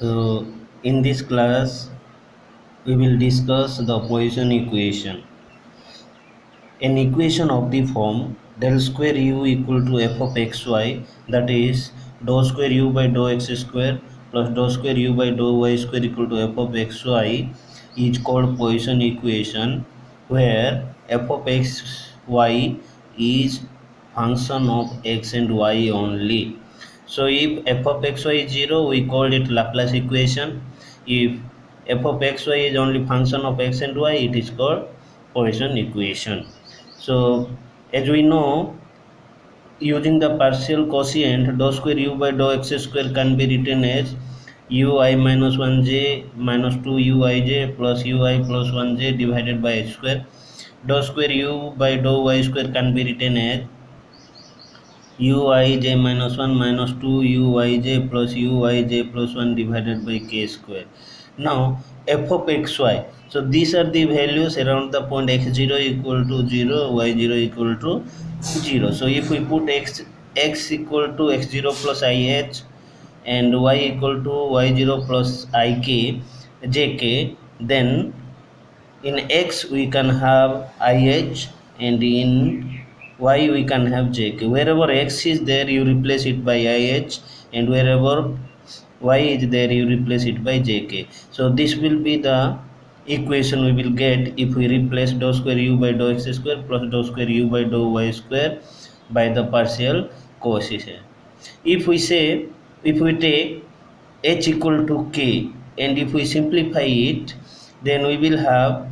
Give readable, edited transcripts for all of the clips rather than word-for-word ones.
In this class, we will discuss the Poisson equation. An equation of the form del square u equal to f of xy, that is dou square u by dou x square plus dou square u by dou y square equal to f of xy is called Poisson equation, where f of xy is function of x and y only. So if f of xy is 0, we call it Laplace equation. If f of xy is only function of x and y, it is called Poisson equation. So as we know, using the partial quotient, dou square u by dou x square can be written as ui minus 1j minus 2 uij plus ui plus 1j divided by h square. Dou square u by dou y square can be written as uij minus 1 minus 2 uij plus uij plus 1 divided by k square. Now f of xy, so these are the values around the point x0 equal to 0, y0 equal to 0. So if we put x equal to x0 plus ih and y equal to y0 plus ik jk, then in x we can have ih and in y we can have jk. Wherever x is there, you replace it by ih, and wherever y is there, you replace it by jk. So this will be the equation we will get if we replace dou square u by dou x square plus dou square u by dou y square by the partial coefficient. If we say, if we take h equal to k and if we simplify it, then we will have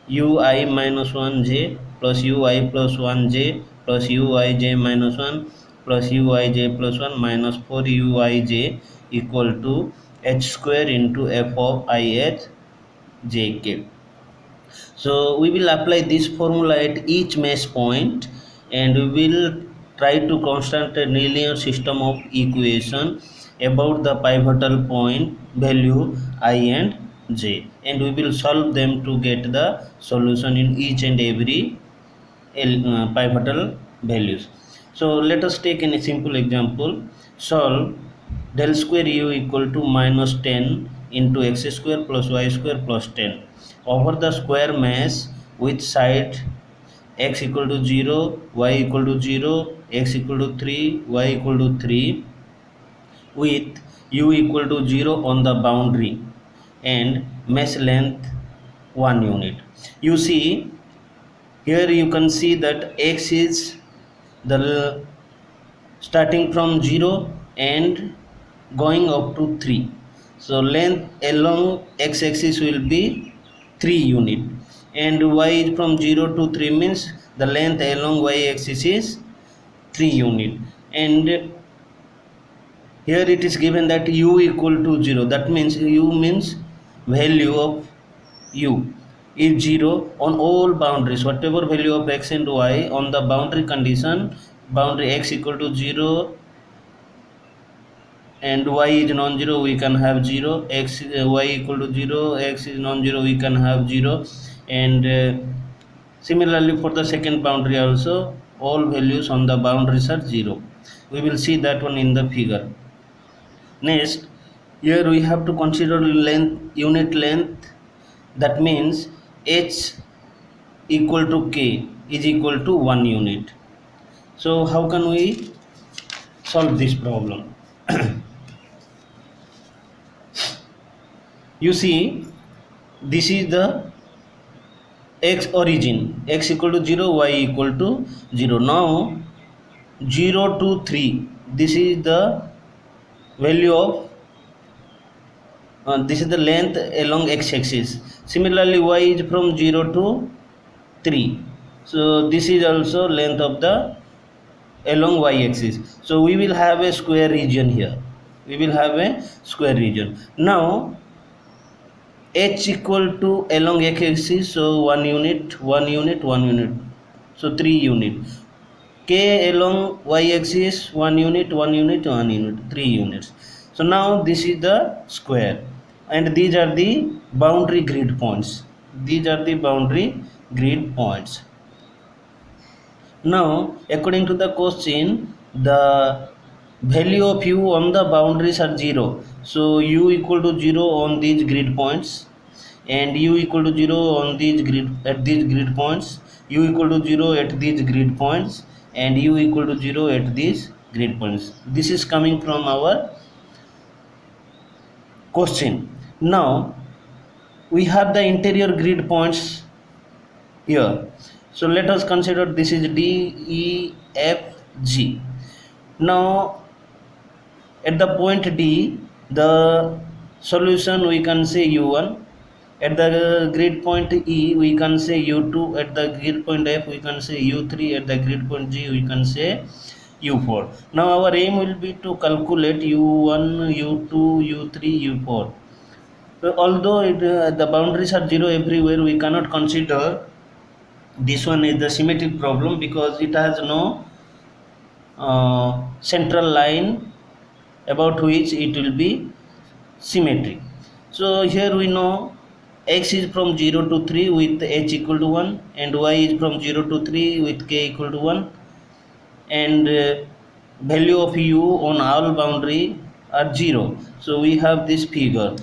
ui minus 1j plus ui plus 1j plus uij minus 1 plus uij plus 1 minus 4 uij equal to h square into f of ih jk. So we will apply this formula at each mesh point, and we will try to construct a linear system of equation about the pivotal point value I and j, and we will solve them to get the solution in each and every pivotal values. So let us take a simple example. Solve del square u equal to minus 10 into x square plus y square plus 10 over the square mesh with side x equal to 0, y equal to 0, x equal to 3, y equal to 3, with u equal to 0 on the boundary and mesh length 1 unit. You see, here you can see that x is the starting from 0 and going up to 3. So length along x-axis will be 3 unit, and y is from 0 to 3 means the length along y-axis is 3 unit, and here it is given that u equal to 0. That means u means value of u is 0 on all boundaries. Whatever value of x and y on the boundary condition, boundary x equal to 0 and y is non-zero, we can have 0. Y equal to 0, x is non-zero, we can have 0. And similarly for the second boundary also, all values on the boundaries are 0. We will see that one in the figure. Next, here we have to consider length, unit length. That means h equal to k is equal to 1 unit. So how can we solve this problem? You see, this is the x origin, x equal to 0, y equal to 0. Now 0 to 3, this is the value of this is the length along x-axis. Similarly, y is from 0 to 3, so this is also length of the along y-axis. So we will have a square region here, we will have a square region. Now h equal to along x-axis, so 1 unit, 1 unit, 1 unit, so 3 unit. K along y-axis 1 unit, 1 unit, 1 unit, 3 units. So now this is the square, and these are the boundary grid points. These are the boundary grid points. Now according to the question, the value of u on the boundaries are 0. So u equal to 0 on these grid points, and u equal to 0 on these grid at these grid points, u equal to 0 at these grid points, and u equal to 0 at these grid points. This is coming from our question. Now we have the interior grid points here. So let us consider this is D, E, F, G. Now at the point D, the solution we can say U1. At the grid point E, we can say U2. At the grid point F, we can say U3. At the grid point G, we can say U4. Now our aim will be to calculate U1, U2, U3, U4. So although the boundaries are 0 everywhere, we cannot consider this one is the symmetric problem because it has no central line about which it will be symmetric. So here we know x is from 0 to 3 with h equal to 1, and y is from 0 to 3 with k equal to 1, and value of u on all boundary are 0. So we have this figure.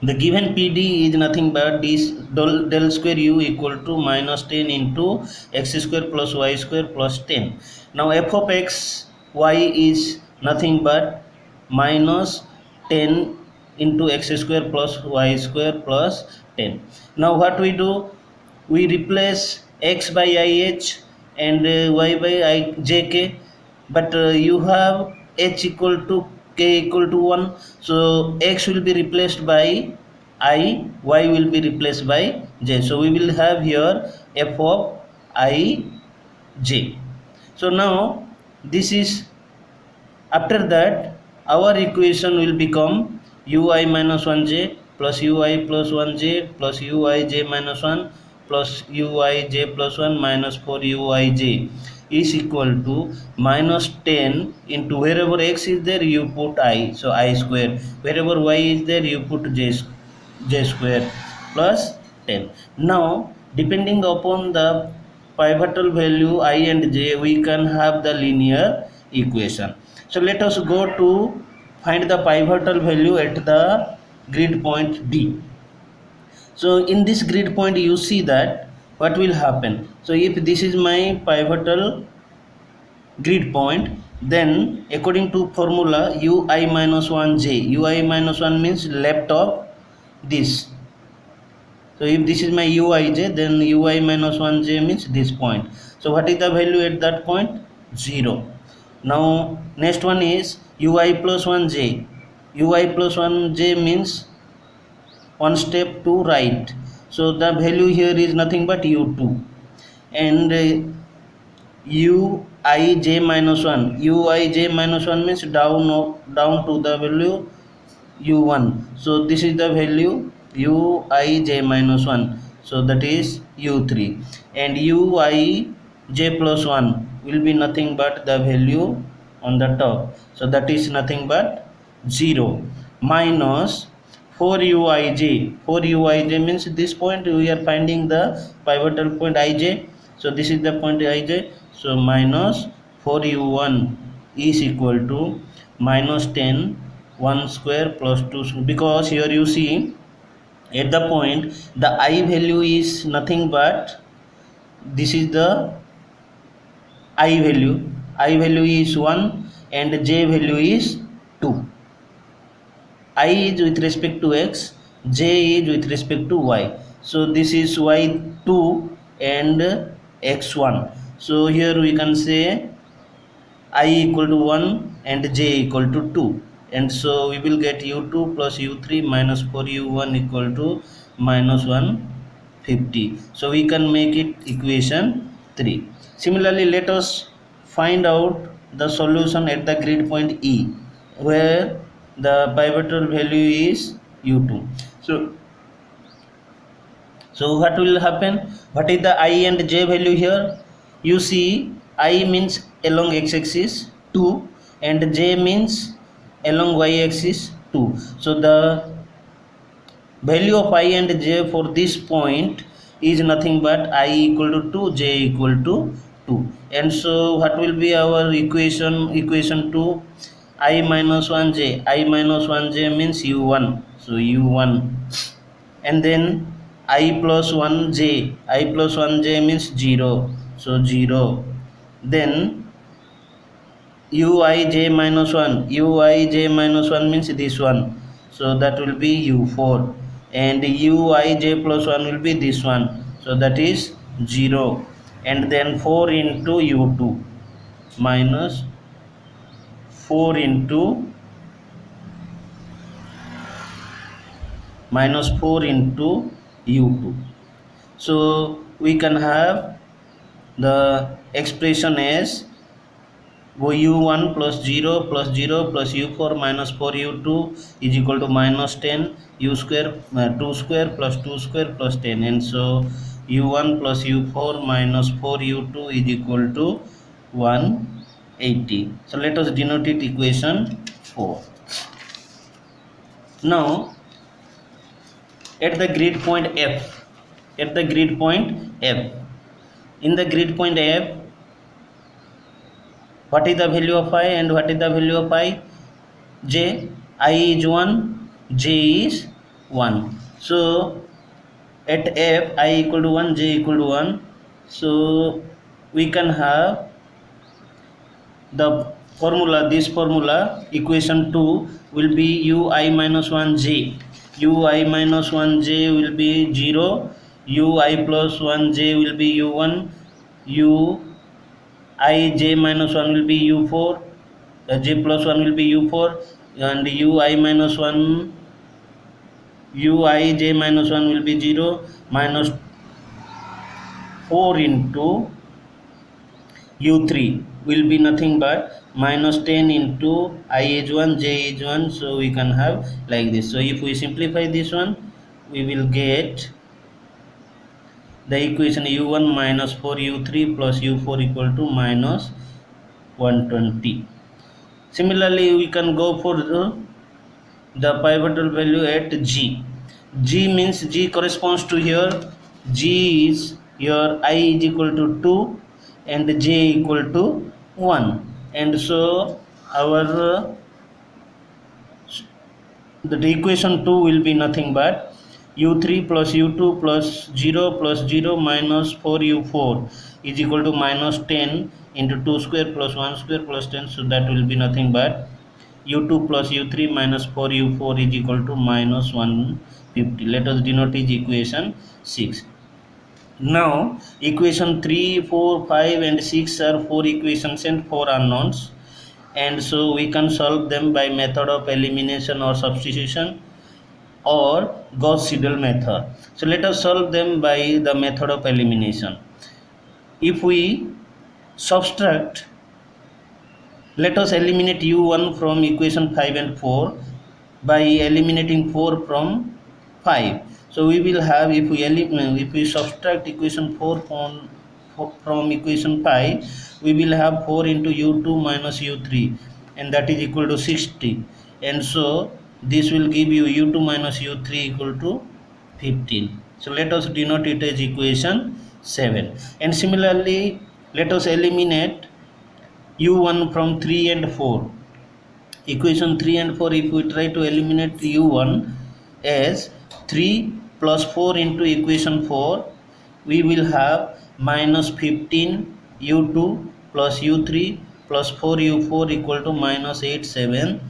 The given PD is nothing but this del square u equal to minus 10 into x square plus y square plus 10. Now f of x y is nothing but minus 10 into x square plus y square plus 10. Now what we do? We replace x by ih and y by jk, but you have h equal to k equal to 1, so x will be replaced by I, y will be replaced by j, so we will have here f of I j. So now this is, after that our equation will become ui minus 1j plus ui plus 1j plus uij minus 1 plus uij plus 1 minus 4 uij is equal to minus 10 into wherever x is there you put I, so I square, wherever y is there you put j square plus 10. Now depending upon the pivotal value I and j, we can have the linear equation. So let us go to find the pivotal value at the grid point D. So in this grid point you see that what will happen. So if this is my pivotal grid point, then according to formula ui minus 1j, ui minus 1 means left of this. So if this is my uij, then ui minus 1j means this point. So what is the value at that point? 0. Now next one is ui plus 1j. ui plus 1j means one step to right, so the value here is nothing but u2, and uij minus 1, uij minus 1 means down to the value u1, so this is the value uij minus 1, so that is u3, and uij plus 1 will be nothing but the value on the top, so that is nothing but 0 minus 4uij. 4uij means this point we are finding the pivotal point ij, so this is the point ij, so minus 4u1 is equal to minus 10 1 square plus 2, because here you see at the point the I value is nothing but this is the I value is 1 and j value is 2. I is with respect to x, j is with respect to y, so this is y2 and x1. So here we can say I equal to 1 and j equal to 2, and so we will get u2 plus u3 minus 4u1 equal to minus 150. So we can make it equation 3. Similarly, let us find out the solution at the grid point E, where the pivotal value is u2. So what will happen? What is the I and j value here? You see I means along x-axis 2 and j means along y-axis 2. So the value of I and j for this point is nothing but I equal to 2, j equal to 2, and so what will be our equation 2? I minus 1j, I minus 1j means u1, so u1, and then I plus 1j, I plus 1j means 0, so 0, then uij minus 1, uij minus 1 means this one, so that will be u4, and uij plus 1 will be this one, so that is 0, and then 4 into u2 minus 4 into minus 4 into u2. So we can have the expression as u1 plus 0 plus 0 plus u4 minus 4 u2 is equal to minus 10 u square 2 square plus 2 square plus 10, and so u1 plus u4 minus 4 u2 is equal to 180. So let us denote it equation 4. Now at the grid point F, at the grid point F, in the grid point F, what is the value of I and what is the value of I? J. I is 1, J is 1. So at F, I equal to 1, J equal to 1. So we can have the formula, this formula, equation 2 will be ui minus 1j. ui minus 1j will be 0. ui plus 1j will be u1. ij minus 1 will be u4. J plus 1 will be u4. And ui minus 1, uij minus 1 will be 0. Minus 4 into u3 will be nothing but minus 10 into I is 1, j is 1, so we can have like this. So if we simplify this one, we will get the equation u1 minus 4 u3 plus u4 equal to minus 120. Similarly, we can go for the pivotal value at g. G means g corresponds to here, g is here I is equal to 2 and j equal to 1, and so our the equation 2 will be nothing but u3 plus u2 plus 0 minus 4 u4 is equal to minus 10 into 2 square plus 1 square plus 10, so that will be nothing but u2 plus u3 minus 4 u4 is equal to minus 150. Let us denote is equation 6. Now equation 3, 4, 5 and 6 are 4 equations and 4 unknowns, and so we can solve them by method of elimination or substitution or Gauss-Seidel method. So let us solve them by the method of elimination. If we subtract, let us eliminate u1 from equation 5 and 4 by eliminating 4 from 5. So we will have, if we subtract equation 4 from equation 5, we will have 4 into u2 minus u3, and that is equal to 60, and so this will give you u2 minus u3 equal to 15. So let us denote it as equation 7. And similarly, let us eliminate u1 from 3 and 4. Equation 3 and 4, if we try to eliminate u1 as 3 plus 4 into equation 4, we will have minus 15 u2 plus u3 plus 4 u4 equal to minus 870.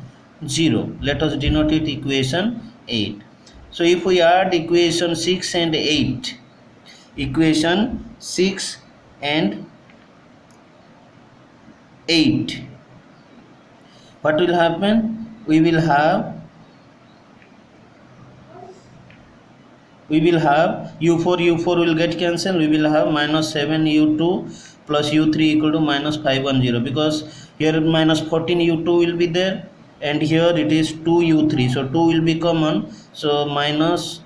Let us denote it equation 8. So if we add equation 6 and 8, equation 6 and 8, what will happen? We will have u4 will get cancelled. We will have minus 7 u2 plus u3 equal to minus 510, because here minus 14 u2 will be there and here it is 2 u3, so 2 will be common, so minus,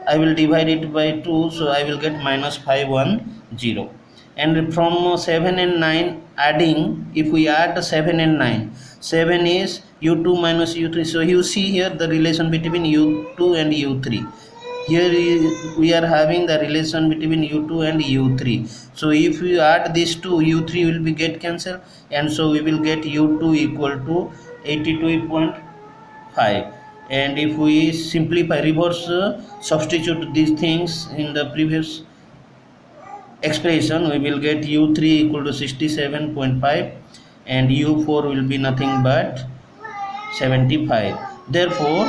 I will divide it by 2, so I will get minus 510. And from 7 and 9 adding, if we add 7 and 9, 7 is u2 minus u3, so you see here the relation between u2 and u3. Here we are having the relation between u2 and u3, so if you add these two, u3 will be get cancelled, and so we will get u2 equal to 82.5. And if we simplify, reverse substitute these things in the previous expression, we will get u3 equal to 67.5 and u4 will be nothing but 75. Therefore,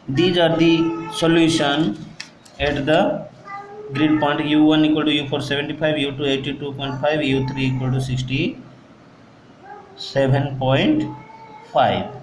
these are the solution at the grid point. u1 equal to u4 75, u2 82.5, u3 equal to 67.5.